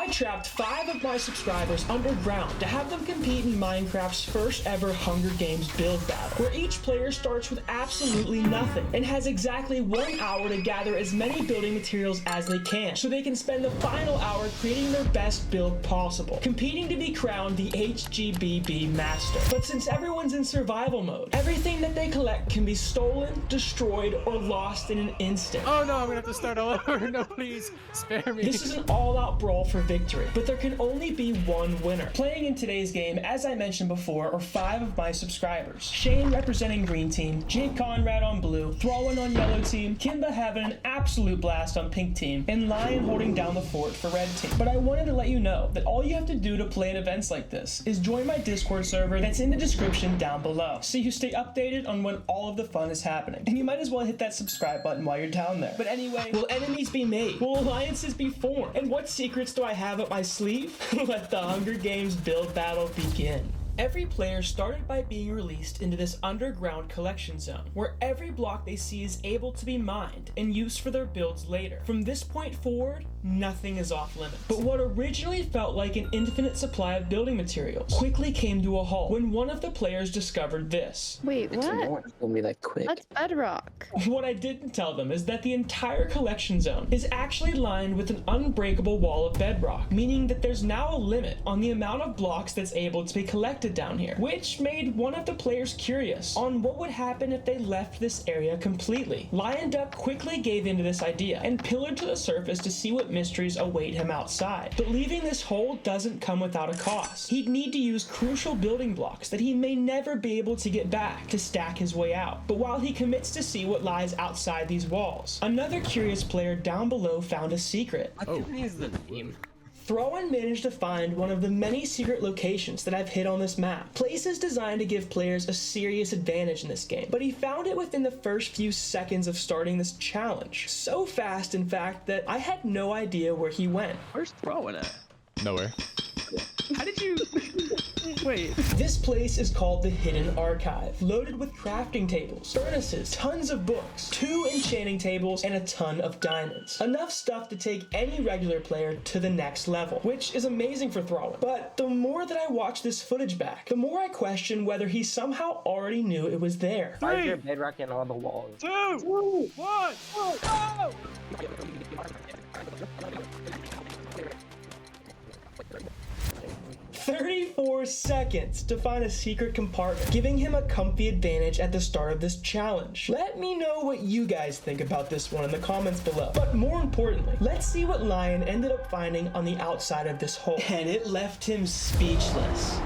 I trapped 5 of my subscribers underground to have them compete in Minecraft's first ever Hunger Games build battle, where each player starts with absolutely nothing and has exactly 1 hour to gather as many building materials as they can, so they can spend the final hour creating their best build possible, competing to be crowned the HGBB Master. But since everyone's in survival mode, everything that they collect can be stolen, destroyed, or lost in an instant. Oh no, I'm gonna have to start all over. No, please, spare me. This is an all-out brawl for victory, but there can only be one winner. Playing in today's game, as I mentioned before, are 5 of my subscribers. Shane representing green team, Jake Conrad on blue, Throwin on yellow team, Kimba having an absolute blast on pink team, and Lion holding down the fort for red team. But I wanted to let you know that all you have to do to play in events like this is join my Discord server that's in the description down below, so you stay updated on when all of the fun is happening. And you might as well hit that subscribe button while you're down there. But anyway, will enemies be made? Will alliances be formed? And what secrets do I have up my sleeve? Let the Hunger Games build battle begin. Every player started by being released into this underground collection zone, where every block they see is able to be mined and used for their builds later. From this point forward, nothing is off limits. But what originally felt like an infinite supply of building materials quickly came to a halt when one of the players discovered this. Wait, No what? one told me that quick. That's bedrock. What I didn't tell them is that the entire collection zone is actually lined with an unbreakable wall of bedrock, meaning that there's now a limit on the amount of blocks that's able to be collected down here, which made one of the players curious on what would happen if they left this area completely. Lion Duck quickly gave into this idea and pillared to the surface to see what mysteries await him outside. But leaving this hole doesn't come without a cost. He'd need to use crucial building blocks that he may never be able to get back to stack his way out. But while he commits to see what lies outside these walls, another curious player down below found a secret. What is the name? Throwin managed to find one of the many secret locations that I've hit on this map. Places designed to give players a serious advantage in this game, but he found it within the first few seconds of starting this challenge. So fast, in fact, that I had no idea where he went. Where's Throwing at? Nowhere. How did you... Wait. This place is called the Hidden Archive, loaded with crafting tables, furnaces, tons of books, 2 enchanting tables, and a ton of diamonds. Enough stuff to take any regular player to the next level, which is amazing for Throwin. But the more that I watch this footage back, the more I question whether he somehow already knew it was there. Why is there bedrock in all the walls? 2, 1, go! 34 seconds to find a secret compartment, giving him a comfy advantage at the start of this challenge. Let me know what you guys think about this one in the comments below. But more importantly, let's see what Lion ended up finding on the outside of this hole. And it left him speechless.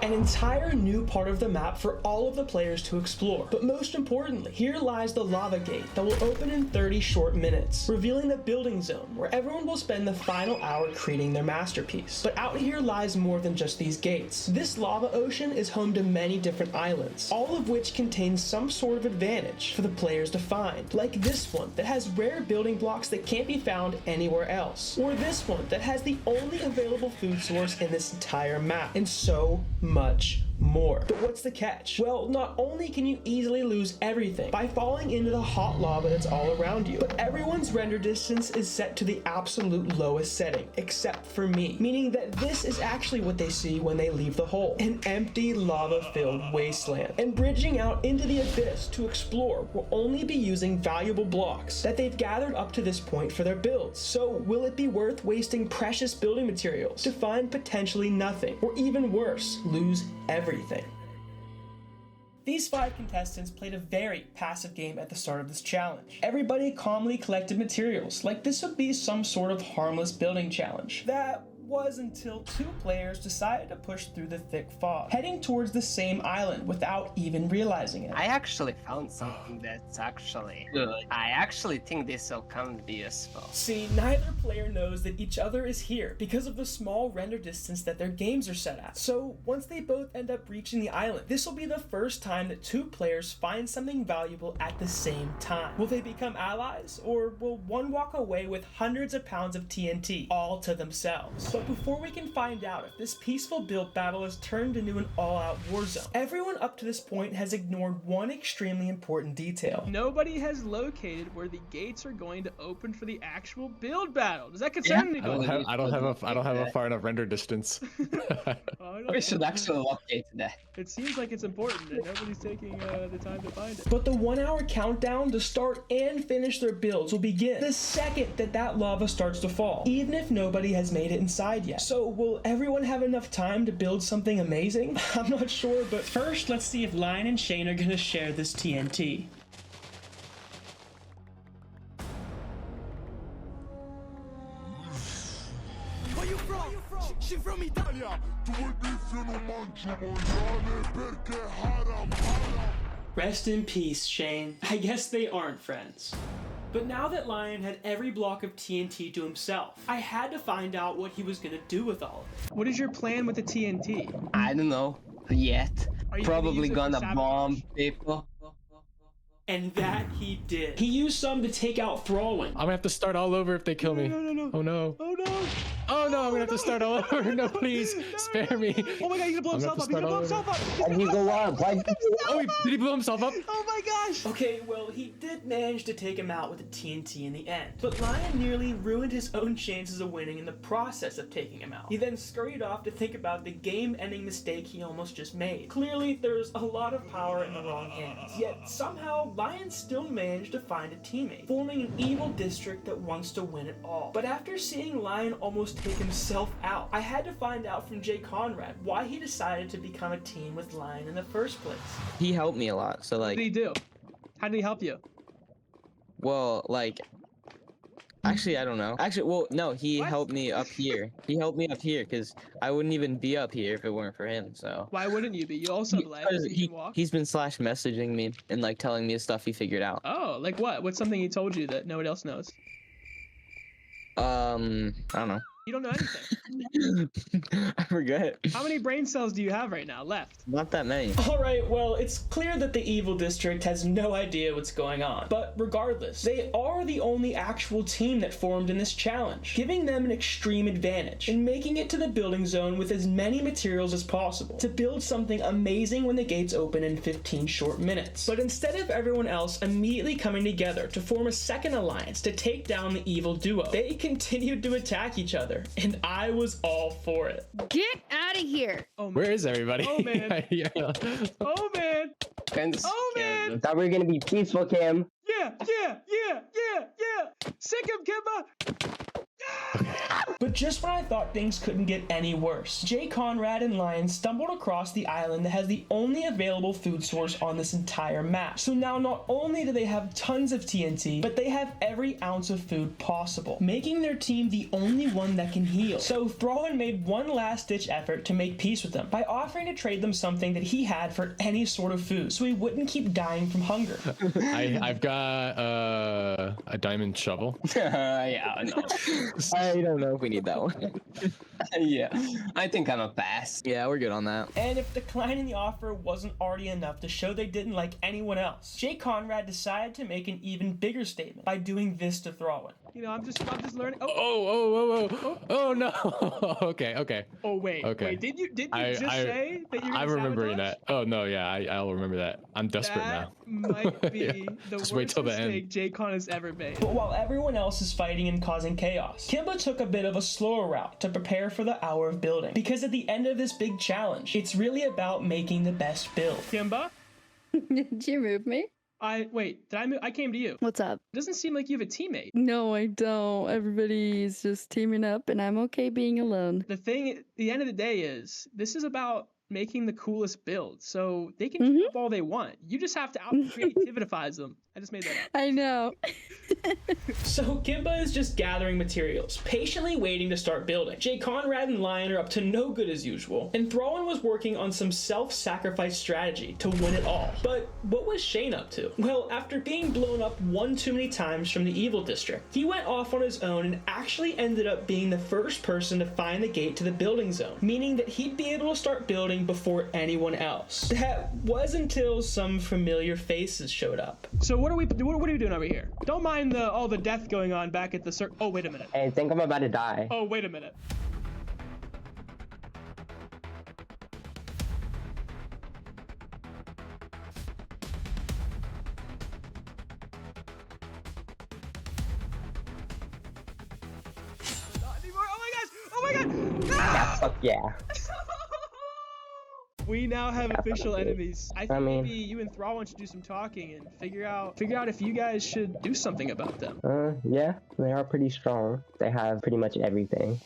An entire new part of the map for all of the players to explore. But most importantly, here lies the lava gate that will open in 30 short minutes, revealing the building zone where everyone will spend the final hour creating their masterpiece. But out here lies more than just these gates. This lava ocean is home to many different islands, all of which contain some sort of advantage for the players to find. Like this one that has rare building blocks that can't be found anywhere else. Or this one that has the only available food source in this entire map. And so much more. But what's the catch? Well, not only can you easily lose everything by falling into the hot lava that's all around you, but everyone's render distance is set to the absolute lowest setting, except for me, meaning that this is actually what they see when they leave the hole, an empty lava-filled wasteland. And bridging out into the abyss to explore will only be using valuable blocks that they've gathered up to this point for their builds. So will it be worth wasting precious building materials to find potentially nothing, or even worse, lose everything? These 5 contestants played a very passive game at the start of this challenge. Everybody calmly collected materials, like this would be some sort of harmless building challenge. That was until 2 players decided to push through the thick fog, heading towards the same island without even realizing it. I actually found something that's actually good. I actually think this will come to be useful. See, neither player knows that each other is here because of the small render distance that their games are set at. So once they both end up reaching the island, this will be the first time that 2 players find something valuable at the same time. Will they become allies, or will one walk away with hundreds of pounds of TNT all to themselves? But before we can find out if this peaceful build battle has turned into an all-out war zone, everyone up to this point has ignored one extremely important detail. Nobody has located where the gates are going to open for the actual build battle. Does that concern anybody? I don't have a far enough render distance. We should actually locate that. It seems like it's important and nobody's taking the time to find it. But the 1 hour countdown to start and finish their builds will begin the second that lava starts to fall, even if nobody has made it inside yet. So will everyone have enough time to build something amazing? I'm not sure, but first let's see if Lion and Shane are gonna share this TNT. Where you from? She from Italia. Rest in peace, Shane. I guess they aren't friends. But now that Lion had every block of TNT to himself, I had to find out what he was gonna do with all of it. What is your plan with the TNT? I don't know yet. Are you Probably gonna use it for gonna bomb sabotage? people. And that he did. He used some to take out Thrallin. I'm gonna have to start all over if they kill me. No. Oh no. Oh no! Oh no, I'm gonna have to start all over. No, please, spare me. Oh my god, he's gonna blow I'm gonna himself have up! to He's gonna blow start himself up! He's Why'd you go up? Oh, did he blow himself up? Oh my gosh! Okay, well, he did manage to take him out with the TNT in the end, but Lion nearly ruined his own chances of winning in the process of taking him out. He then scurried off to think about the game-ending mistake he almost just made. Clearly, there's a lot of power in the wrong hands, yet somehow Lion still managed to find a teammate, forming an evil district that wants to win it all. But after seeing Lion almost take himself out, I had to find out from Jay Conrad why he decided to become a team with Lion in the first place. He helped me a lot, so What like, did he do? How did he help you? well, like, actually, I don't know. Actually, well, no, he What? helped me up here. He helped me up here because I wouldn't even be up here if it weren't for him. So. Why wouldn't you be? You also have legs. Because You can walk. he's been slash messaging me and like telling me the stuff he figured out. Oh, like what? What's something he told you that nobody else knows? I don't know. You don't know anything. I forget. How many brain cells do you have right now left? Not that many. Alright, well, it's clear that the evil district has no idea what's going on. But regardless, they are the only actual team that formed in this challenge, giving them an extreme advantage in making it to the building zone with as many materials as possible to build something amazing when the gates open in 15 short minutes. But instead of everyone else immediately coming together to form a second alliance to take down the evil duo, they continued to attack each other, and I was all for it. Get out of here. Oh man. Where is everybody? Oh, man. Yeah. Oh man. Kind of Oh, man. scared. Thought we were gonna be peaceful, Kim. Yeah. Sick him, Kimba. But just when I thought things couldn't get any worse, Jay Conrad and Lion stumbled across the island that has the only available food source on this entire map. So now not only do they have tons of TNT, but they have every ounce of food possible, making their team the only one that can heal. So Thrallin made one last-ditch effort to make peace with them by offering to trade them something that he had for any sort of food, so he wouldn't keep dying from hunger. I've got a diamond shovel. Yeah, no. I don't know if we need that one. Yeah, I think I'm a pass. Yeah, we're good on that. And if declining the offer wasn't already enough to show they didn't like anyone else, Jay Conrad decided to make an even bigger statement by doing this to Thrallin. You know, I'm just learning. Oh. Oh no. Okay. Oh wait. Okay. Wait. Did you just say that you're? I'm gonna remembering sabotage? that. Oh no, yeah, I'll remember that. I'm desperate That now. might be Yeah. the Just worst wait till the end. mistake J-Con has ever made. But while everyone else is fighting and causing chaos, Kimba took a bit of a slower route to prepare for the hour of building. Because at the end of this big challenge, it's really about making the best build. Kimba, Did you move me? wait. Did I move? I came to you. What's up? Doesn't seem like you have a teammate. No, I don't. Everybody's just teaming up, and I'm okay being alone. The thing, at the end of the day, is this is about making the coolest build. So they can keep up all they want. You just have to out creativize them. I just made that up. I know. So Kimba is just gathering materials, patiently waiting to start building. Jay Conrad and Lion are up to no good as usual, and Thrallin was working on some self-sacrifice strategy to win it all. But what was Shane up to? Well, after being blown up one too many times from the evil district, he went off on his own and actually ended up being the first person to find the gate to the building zone, meaning that he'd be able to start building before anyone else. That was until some familiar faces showed up. So what are we doing over here? Don't mind all the death going on back at the Oh, wait a minute. Hey, I think I'm about to die. Oh, wait a minute. Fuck yeah. We now have official enemies. I think I mean- maybe you and Thrall should do some talking and figure out if you guys should do something about them. Yeah, they are pretty strong. They have pretty much everything.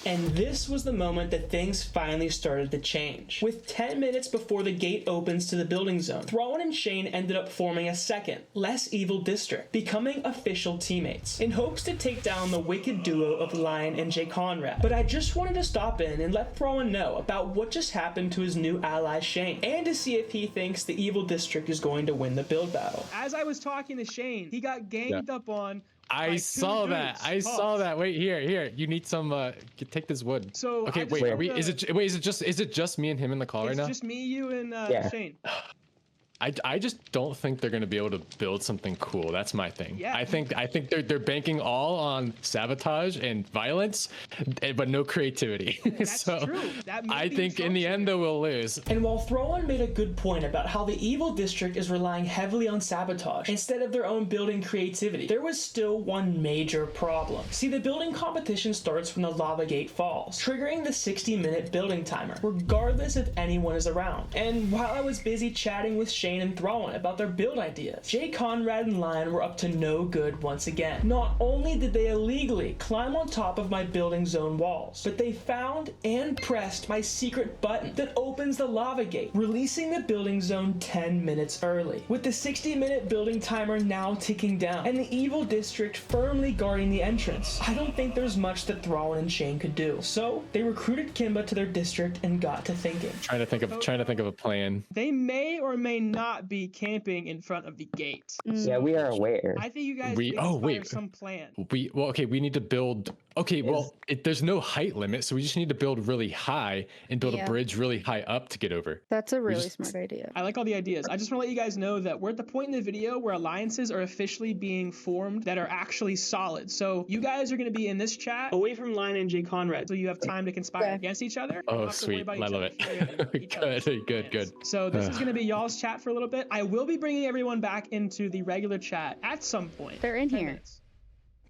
And this was the moment that things finally started to change. With 10 minutes before the gate opens to the building zone, Thrallin and Shane ended up forming a second, less evil district, becoming official teammates, in hopes to take down the wicked duo of Lion and Jay Conrad. But I just wanted to stop in and let Thrallin know about what just happened to his new ally Shane, and to see if he thinks the evil district is going to win the build battle. As I was talking to Shane, he got ganged up on. I by saw two that. dudes. I saw that. Wait, here. You need some. Take this wood. So Okay, I just wait. Are want we? to- Is it just me and him in the call right It's now? just me, you, and Yeah. Shane. I just don't think they're gonna be able to build something cool. That's my thing. Yeah. I think they're banking all on sabotage and violence, but no creativity. That's so true. That may I be think in the end something. though we'll lose. And while Thrallin made a good point about how the evil district is relying heavily on sabotage instead of their own building creativity, there was still one major problem. See, the building competition starts when the lava gate falls, triggering the 60-minute building timer, regardless if anyone is around. And while I was busy chatting with Shane and Thrallin about their build ideas, Jay Conrad and Lion were up to no good once again. Not only did they illegally climb on top of my building zone walls, but they found and pressed my secret button that opens the lava gate, releasing the building zone 10 minutes early. With the 60-minute building timer now ticking down and the evil district firmly guarding the entrance, I don't think there's much that Thrallin and Shane could do. So they recruited Kimba to their district and got to thinking. Trying to think of a plan. They may or may not be camping in front of the gate. Yeah, we are aware. I think you guys We- need to oh, inspire wait. some plan. We need to build. Okay, well, there's no height limit, so we just need to build really high and build Yeah. a bridge really high up to get over. That's a really just- smart idea. I like all the ideas. I just want to let you guys know that we're at the point in the video where alliances are officially being formed that are actually solid. So you guys are going to be in this chat away from Lion and Jay Conrad, so you have time to conspire Okay. against each other. You Oh, don't have to worry sweet. about I each love other it. fearing each other's Good. plans. So this is going to be y'all's chat for a little bit. I will be bringing everyone back into the regular chat at some point. They're in 10 here. minutes.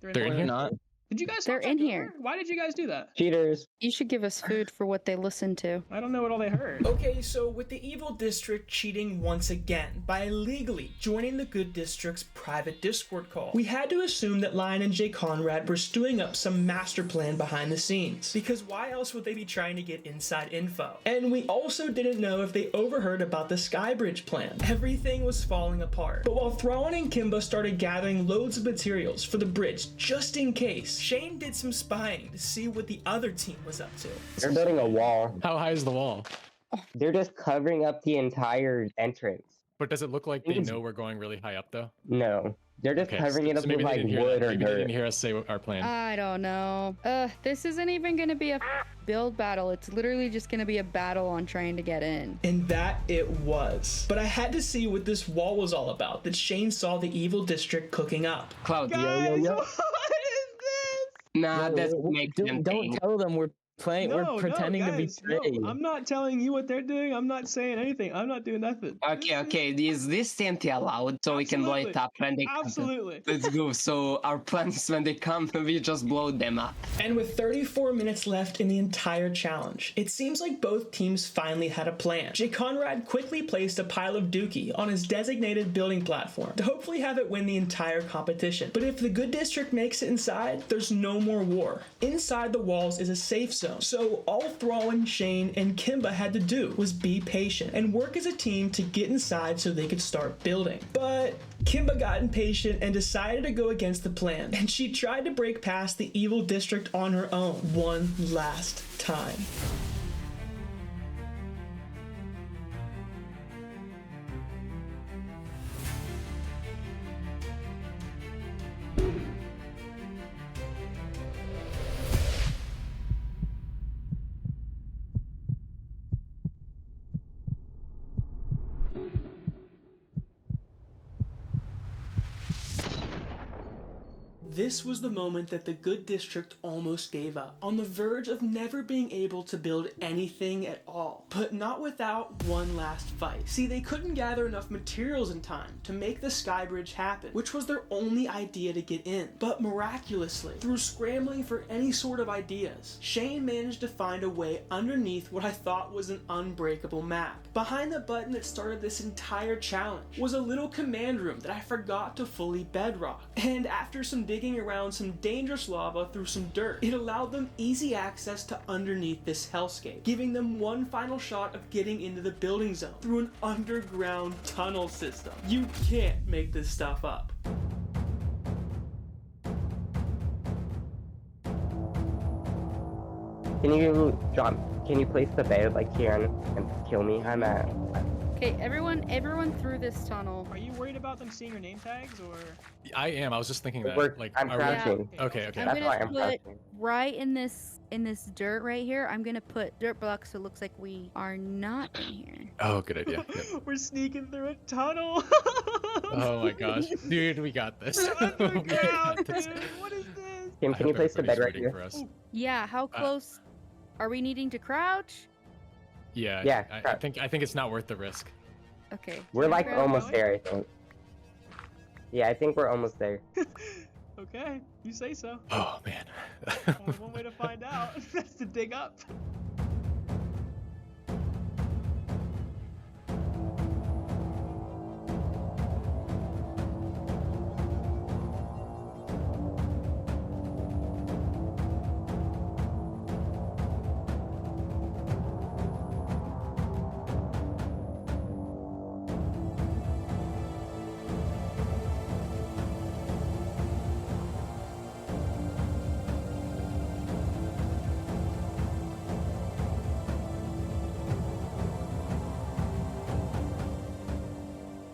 They're in Or here? not. Did you guys? They're swap in that here. over? Why did you guys do that? Cheaters. You should give us food for what they listen to. I don't know what all they heard. Okay, so with the evil district cheating once again by illegally joining the good district's private Discord call, we had to assume that Lion and Jay Conrad were stewing up some master plan behind the scenes, because why else would they be trying to get inside info? And we also didn't know if they overheard about the Skybridge plan. Everything was falling apart. But while Thrallin and Kimba started gathering loads of materials for the bridge just in case, Shane did some spying to see what the other team was up to. They're building a wall. How high is the wall? They're just covering up the entire entrance. But does it look like they know we're going really high up though? No, they're just covering it up with maybe they like didn't hear wood that. or Maybe they dirt. didn't hear us say our plan. I don't know. This isn't even gonna be a build battle. It's literally just gonna be a battle on trying to get in. And that it was. But I had to see what this wall was all about that Shane saw the evil district cooking up. Cloud, Guys, what is this? nah, that makes them Don't think. tell them we're playing. No, we're pretending to be guys, no. brave. I'm not telling you what they're doing. I'm not saying anything. I'm not doing nothing. Okay, is this TNT allowed so we can blow it Absolutely. up when they come? Absolutely. Let's go. So our plan is when they come, we just blow them up. And with 34 minutes left in the entire challenge, it seems like both teams finally had a plan. Jay Conrad quickly placed a pile of dookie on his designated building platform to hopefully have it win the entire competition. But if the good district makes it inside, there's no more war. Inside the walls is a safe zone, so all Thrallin, Shane, and Kimba had to do was be patient and work as a team to get inside so they could start building. But Kimba got impatient and decided to go against the plan, and she tried to break past the evil district on her own one last time. This was the moment that the Good District almost gave up, on the verge of never being able to build anything at all. But not without one last fight. See, they couldn't gather enough materials in time to make the Sky Bridge happen, which was their only idea to get in. But miraculously, through scrambling for any sort of ideas, Shane managed to find a way underneath what I thought was an unbreakable map. Behind the button that started this entire challenge was a little command room that I forgot to fully bedrock. And after some digging around some dangerous lava through some dirt, it allowed them easy access to underneath this hellscape, giving them one final shot of getting into the building zone through an underground tunnel system. You can't make this stuff up. Can you place the bed like here and kill me? I'm at. Okay, everyone through this tunnel. Are you worried about them seeing your name tags or? I am. I was just thinking that. Like, I'm are we- crouching. Okay. I'm That's why gonna I'm put crouching. right in this dirt right here. I'm gonna put dirt blocks so it looks like we are not in here. Oh, good idea. Yep. We're sneaking through a tunnel. Oh my gosh, dude, we got this. We got Underground, this. dude. What is this? Can I you hope place the bed right everybody's here? rooting for us. Yeah, how close are we needing to crouch? Yeah. Yeah, I think it's not worth the risk. Okay. We're like crouch. almost there, I think. Yeah, I think we're almost there. Okay, you say so. Oh man. Only one way to find out. That's to dig up.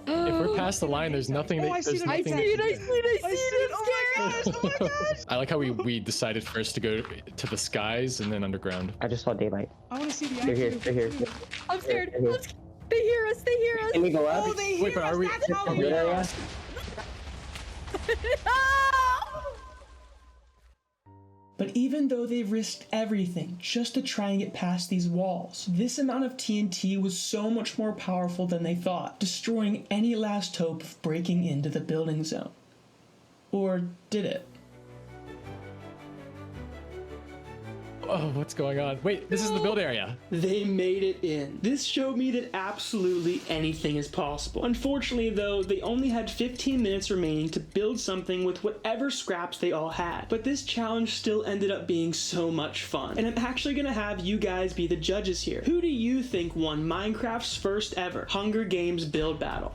If we're past the line, there's nothing. Oh, I see there's it, I nothing. see it, I see it. Oh my gosh! Oh my gosh! I like how we decided first to go to the skies and then underground. I just saw daylight. I want to see the They're here. action. They're here. I'm scared. They're here. They hear us. They hear us. Can we go up? Oh, they hear Wait, but us. are we- That's how Good we area? But even though they risked everything just to try and get past these walls, this amount of TNT was so much more powerful than they thought, destroying any last hope of breaking into the building zone. Or did it? Oh, what's going on? Wait, this is the build area. They made it in. This showed me that absolutely anything is possible. Unfortunately though, they only had 15 minutes remaining to build something with whatever scraps they all had. But this challenge still ended up being so much fun. And I'm actually gonna have you guys be the judges here. Who do you think won Minecraft's first ever Hunger Games build battle?